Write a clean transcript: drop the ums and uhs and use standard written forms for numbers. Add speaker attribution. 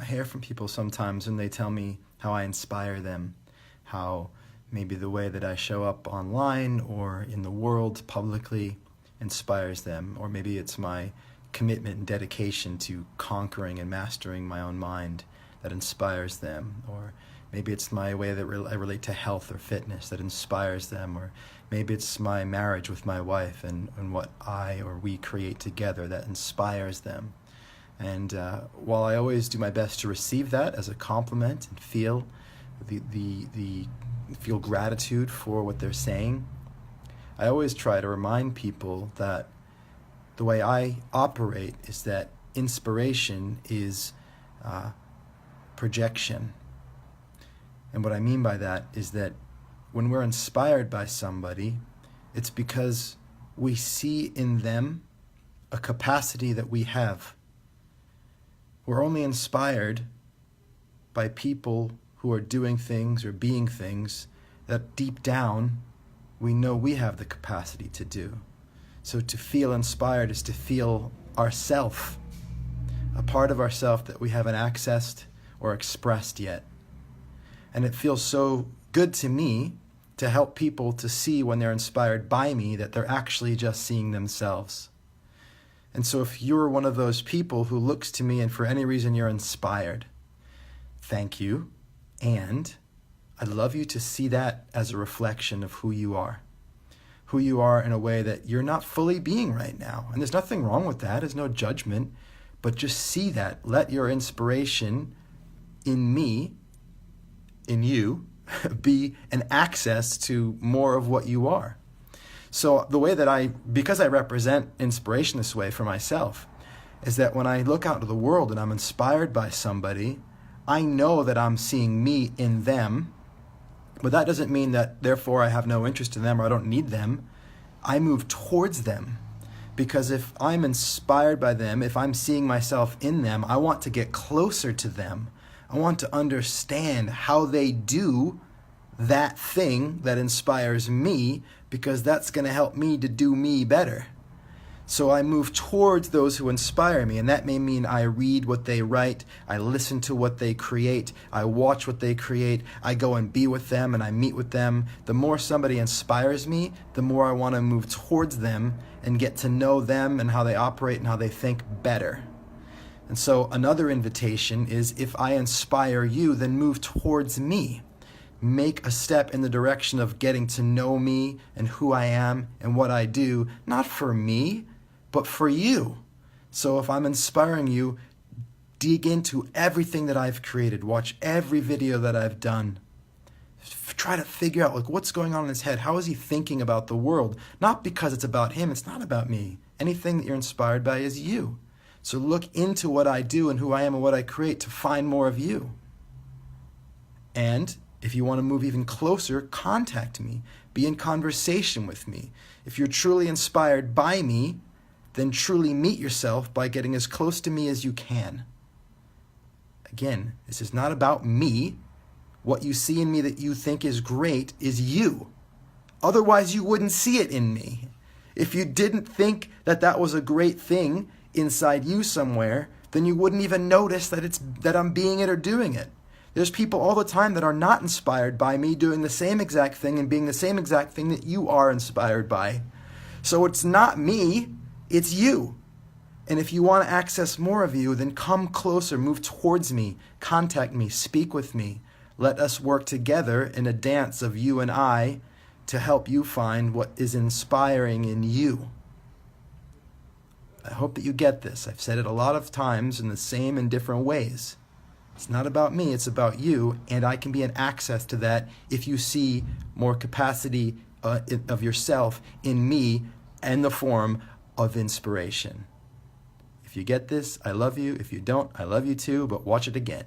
Speaker 1: I hear from people sometimes when they tell me how I inspire them, how maybe the way that I show up online or in the world publicly inspires them, or maybe it's my commitment and dedication to conquering and mastering my own mind that inspires them, or maybe it's my way that I relate to health or fitness that inspires them, or maybe it's my marriage with my wife and what I or we create together that inspires them. And while I always do my best to receive that as a compliment and feel feel gratitude for what they're saying, I always try to remind people that the way I operate is that inspiration is projection. And what I mean by that is that when we're inspired by somebody, it's because we see in them a capacity that we have. We're only inspired by people who are doing things or being things that deep down we know we have the capacity to do. So to feel inspired is to feel ourself, a part of ourself that we haven't accessed or expressed yet. And it feels so good to me to help people to see when they're inspired by me that they're actually just seeing themselves. And so if you're one of those people who looks to me and for any reason you're inspired, thank you. And I'd love you to see that as a reflection of who you are in a way that you're not fully being right now. And there's nothing wrong with that. There's no judgment. But just see that. Let your inspiration in me, in you, be an access to more of what you are. So the way that because I represent inspiration this way for myself, is that when I look out into the world and I'm inspired by somebody, I know that I'm seeing me in them, but that doesn't mean that therefore I have no interest in them or I don't need them. I move towards them, because if I'm inspired by them, if I'm seeing myself in them, I want to get closer to them. I want to understand how they do that thing that inspires me, because that's going to help me to do me better. So I move towards those who inspire me, and that may mean I read what they write, I listen to what they create, I watch what they create, I go and be with them and I meet with them. The more somebody inspires me, the more I want to move towards them and get to know them and how they operate and how they think better. And so another invitation is, if I inspire you, then move towards me. Make a step in the direction of getting to know me and who I am and what I do, not for me, but for you. So if I'm inspiring you, dig into everything that I've created. Watch every video that I've done. Try to figure out what's going on in his head. How is he thinking about the world? Not because it's about him. It's not about me. Anything that you're inspired by is you. So look into what I do and who I am and what I create to find more of you. And if you want to move even closer, contact me. Be in conversation with me. If you're truly inspired by me, then truly meet yourself by getting as close to me as you can. Again, this is not about me. What you see in me that you think is great is you. Otherwise, you wouldn't see it in me. If you didn't think that that was a great thing inside you somewhere, then you wouldn't even notice that I'm being it or doing it. There's people all the time that are not inspired by me doing the same exact thing and being the same exact thing that you are inspired by. So it's not me, it's you. And if you want to access more of you, then come closer, move towards me, contact me, speak with me. Let us work together in a dance of you and I to help you find what is inspiring in you. I hope that you get this. I've said it a lot of times in the same and different ways. It's not about me, it's about you, and I can be an access to that if you see more capacity of yourself in me and the form of inspiration. If you get this, I love you. If you don't, I love you too, but watch it again.